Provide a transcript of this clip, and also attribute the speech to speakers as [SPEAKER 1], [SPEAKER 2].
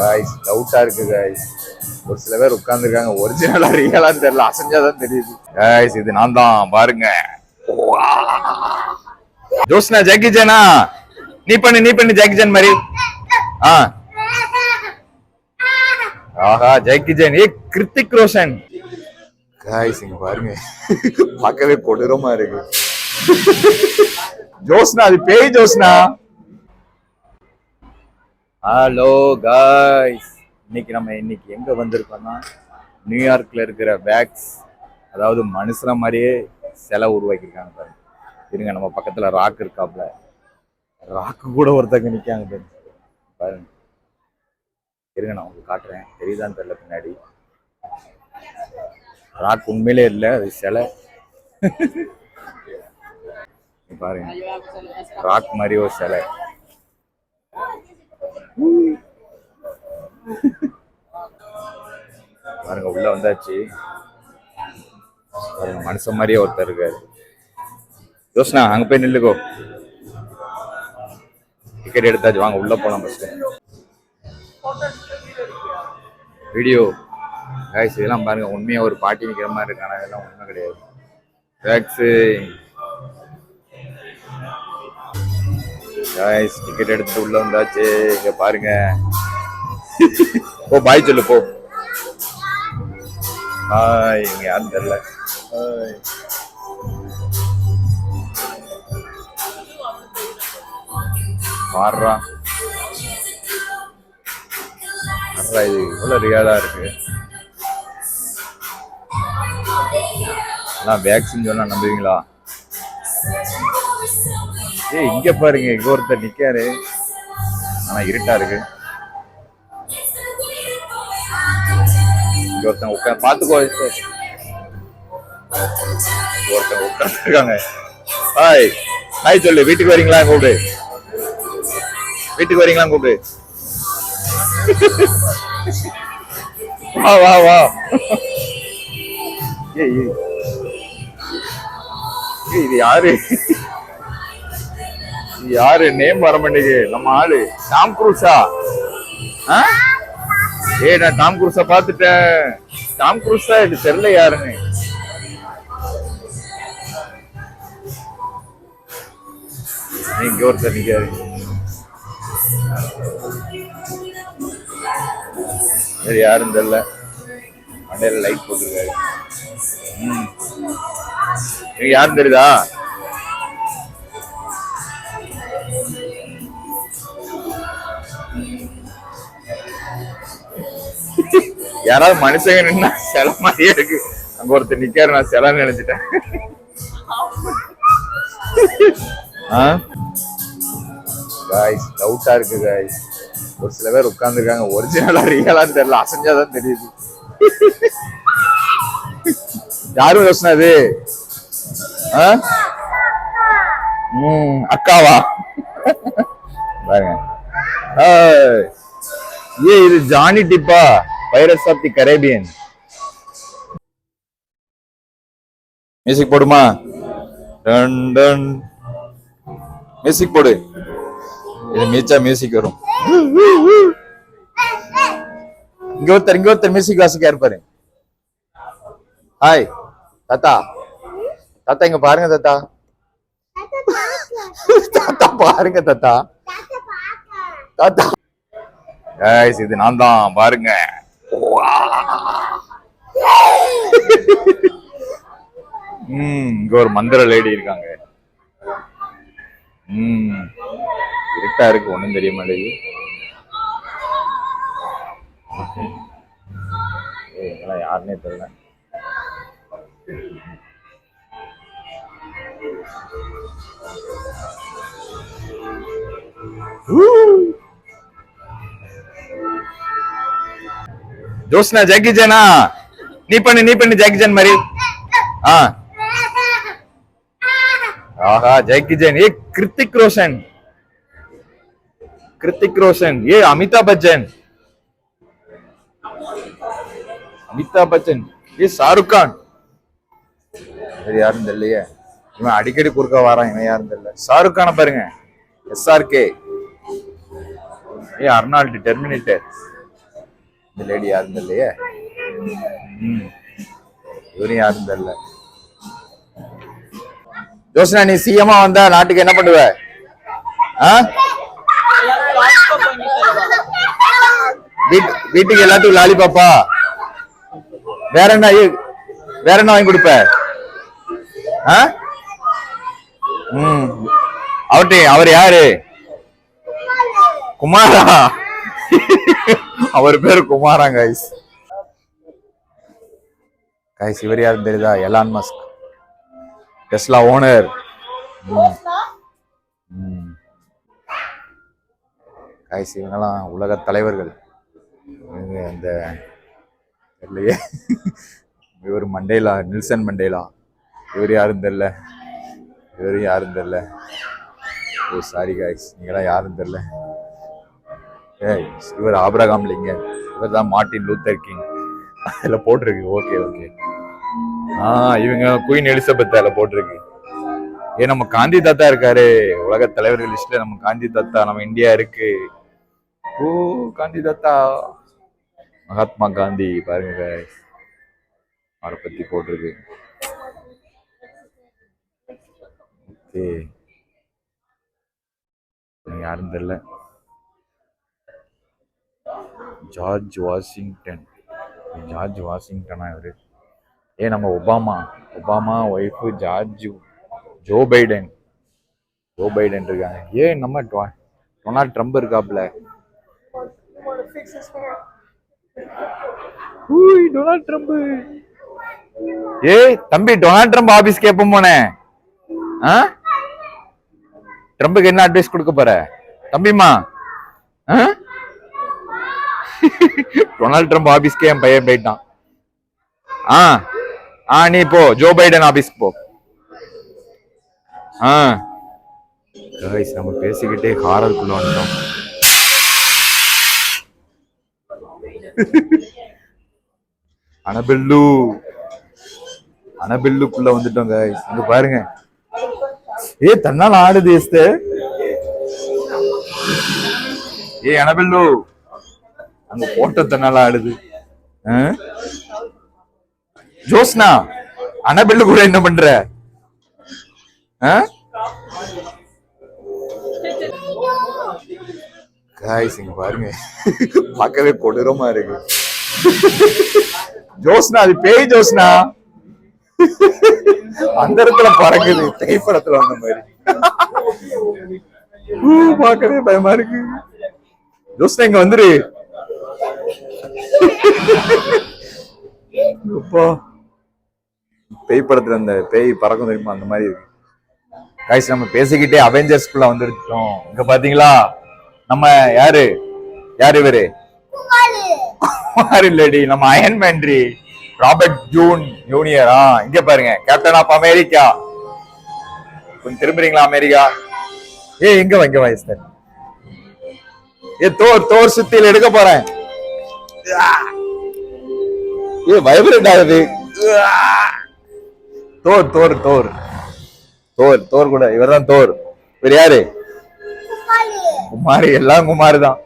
[SPEAKER 1] Guys டவுட்டா இருக்கு guys. ஒரு சில பேர் உட்கார்ந்துருக்காங்க, ஒரிஜினலா ரியலான்னு தெரியல, அசைஞ்சாதான் தெரியுது. காய்ஸ் இது நான் தான் பாருங்க. ஜோஸ்னா ஜாக்கி ஜானா, நீ பண்ணு ஜாக்கி ஜான் மாதிரி. ஆஹா ஜாக்கி ஜான், ஏ கிருத்திக் ரோஷன். காய்ஸ் இங்க பாருங்க, பார்க்கவே கொடூரமா இருக்கு. ஜோஸ்னா அது பேய் ஜோஸ்னா. ஹலோ காய்ஸ், இன்னைக்கு எங்க வந்திருக்கோம்னா நியூயார்க்ல இருக்கிற வேக்ஸ், அதாவது மனுஷன மாதிரியே சிலை உருவாக்கியிருக்காங்க பாருங்க. இருங்க, நம்ம பக்கத்துல ராக் இருக்காப்ல, ராக்கு கூட ஒருத்தங்க நிக்காங்க பாருங்க. இருங்க நான் உங்களுக்கு காட்டுறேன், தெரியுதான்னு தெரியல. பின்னாடி ராக் உண்மையிலே இல்லை, அது சிலை. பாருங்க, ராக் மாதிரி ஒரு சிலை. பாருங்க உள்ள வந்தாச்சு. பாருங்க மனுஷன் மாதிரியே ஒருத்தர் இருக்காரு. ஜோஸ்னா அங்க போய் நில்லுக்கோ. டிக்கெட் எடுத்தாச்சு, வாங்க உள்ள போலாம். ஃபர்ஸ்ட் வீடியோ காய்ஸ் இதெல்லாம் பாருங்க, உண்மையா ஒரு பாட்டி நிக்கிற மாதிரி இருக்கு, ஆனா இதெல்லாம் உண்மை கிடையாது. காய்ஸ் டிக்கெட் எடுத்துட்டு உள்ள வந்தாச்சு. இங்க பாருங்க. போ பாய் சொல்லு போ. ஹாய், இங்க யாரும் தெரியல. மாறுறா இது இவ்வளவு ரியலா இருக்கு. வேக்சின் சொன்னா நம்புவீங்களா? ஏய் இங்க பாருங்க, இங்க ஒருத்தர் நிக்காரு, ஆனா இருட்டா இருக்கு. இங்க ஒருத்தன் உட்காந்து பாத்துக்கோ. ஒருத்தன் உட்காந்துருக்காங்க. ஹாய் ஹாய் சொல்லு. வீட்டுக்கு வரீங்களா கூப்பிடு, வீட்டுக்கு வரீங்களா கூப்பிடு. வா வா வா. இது யாரு நேம் வர மாட்டேங்குது. நம்ம ஆளு டாம் குரூஸா? நான் டாம் குரூஸா பாத்துட்டேன். டாம் குரூஸா இது தெரியல யாருன்னு. இங்க ஒருத்தர் நிக்காரு, யாரும் தெரியல. மண்டையில லைட் போட்டுருக்காரு. யாரும் தெரியுதா? யாராவது மனுஷங்க நின்னா சில மாதிரியே இருக்கு. அங்க ஒருத்தர் நிக்காரு, நான் சில நினைச்சிட்டேன். காய்ஸ் டவுட்டா இருக்கு காய்ஸ். ஒரு சில பேர் உட்கார்ந்துருக்காங்க, ஒரிஜினலா ரியலான்னு தெரியல, அசைஞ்சாதான் தெரியுது. யாரும் யோசனாது? அக்காவா? பாருங்க. இது ஜானி டிப்பா, pirates of the Caribbean. Music போடுமா? மியூசிக் போடு. இது மீச்சா மியூசிக் வரும். இங்க ஒருத்தர் மியூசிக் வாசிக்க இருப்பாரு. ஹாய் தாத்தா, தாத்தா இங்க பாருங்க தாத்தா. தாத்தா பாருங்க தாத்தா. தாத்தா காய்ஸ் இது நான் தான் பாருங்க. இங்க ஒரு மந்திர லேடி இருக்காங்க. இருட்டா இருக்கு, ஒண்ணும் தெரிய மாட்டேங்குது. யாருன்னே தெரியல. ஜோஸ்னா ஜாக்கி ஜானா, நீ பண்ணு ஜாக்கி ஜான் மாதிரி. ஆஹா ஜாக்கி ஜான், ஏ கிருத்திக் ரோஷன். ஏ அமிதாப் பச்சன். ஏ ஷாருக் கான். யாரும் தெரியலையே. இவன் அடிக்கடி குறுக்க வரான், இவன் யாரும் தெரியல. ஷாருக் கான பாருங்க, SRK. ஏ அர்னால்டு டெர்மினேட்டர். இந்த லேடி யாரும் தெரியலையே. இவரும் யாரும் தெரியல. ஜோஸ்னா, நீ சிஎம்மா வந்தா நாட்டுக்கு என்ன பண்ணுவ? வீட்டுக்கு எல்லாத்துக்கும் லாலிபாப்பா? வேற என்ன வாங்கி கொடுப்ப? அவர் யாரு? குமாரா? அவர் பேரு குமாரா கைஸ். இவர் யாருன்னு தெரியுதா? Elon Musk, Tesla owner. இவங்கெல்லாம் உலக தலைவர்கள். இந்த தெரியலையே. இவர் மண்டேலா, நெல்சன் மண்டேலா. இவர் யாரும் தெரியல. ஓ சாரி காய்ஸ், நீங்களாம் யாரும் தெரியல. இவர் ஆபிரகாம் லிங்கன். இவர் தான் மார்ட்டின் லூத்தர் கிங். அதுல போட்டிருக்கு. ஓகே. இவங்க குயின் எலிசபெத் அதுல போட்டிருக்கு. நம்ம காந்தி தாத்தா இருக்காரு உலக தலைவர்கள் லிஸ்ட்ல. நம்ம காந்தி தாத்தா, நம்ம இந்தியா இருக்கு. ஓ காந்தி தாத்தா, மகாத்மா காந்தி பாருங்க, அவரை பத்தி போட்டிருக்கு. யாரும் தெரியல. ஜார்ஜ் வாஷிங்டனா இவரு? நம்ம ஒபாமா ஒய்ஃபு ஜோ பைடன் இருக்காங்க. நம்ம டொனால்ட் ட்ரம்ப் இருக்காப்ல. Donald Trump. தம்பி, டொனால்ட் ட்ரம்ப் ஆபீஸ் கேப்போம் போனே. ட்ரம்புக்கு என்ன அட்வைஸ் கொடுக்க போற தம்பிமா? டொனால்ட் ட்ரம்ப் ஆபீஸ்க்கே என் பையன் போயிட்டான். நீ போ, ஜோ பைடன் ஆபீஸ்க்கு போ. நம்ம பேசிக்கிட்டே ஹாரருக்குள்ள வந்துட்டோம். அனபெல்லுக்குள்ள வந்துட்டோம் கைஸ். இங்க பாருங்க, தன்னால ஆடுது எஸ்தர். அனபெல்லு அங்க போட்ட தன்னால ஆடுது. ஜோஸ்னா, அனபெல்லு கூட என்ன பண்ற? காய்ஸ் இங்க பாருங்க, பார்க்கவே கொடூரமா இருக்கு. ஜோஸ்னா, அது பேய் ஜோஸ்னா. அந்த இடத்துல பறக்குது, பேய் படத்துல வந்த மாதிரி. பார்க்கவே பயமா இருக்கு. ஜோஸ்னா இங்க வந்துரு. பேய் படத்துல அந்த பேய் பறக்கும் தெரியுமா, அந்த மாதிரி இருக்கு. காய்ஸ் நம்ம பேசிக்கிட்டே அவெஞ்சர்ஸ்குள்ள வந்துட்டோம். இங்க பாத்தீங்களா, நம்ம யாரு இவரு? குமார் இல்லடி, நம்ம அயன்மேன் ராபர்ட் ஜூனியர். இங்க பாருங்க, கேப்டன் ஆஃப் அமெரிக்கா. கொஞ்சம் திரும்புறீங்களா அமெரிக்கா? இங்க வா. தோர் சுத்தியில் எடுக்க போறேன். வைப்ரேட் ஆகுது. தோர் கூட இவர் தான் தோர். இவர் யாரு? குமாரி. எல்லாம் குமாரி தான்.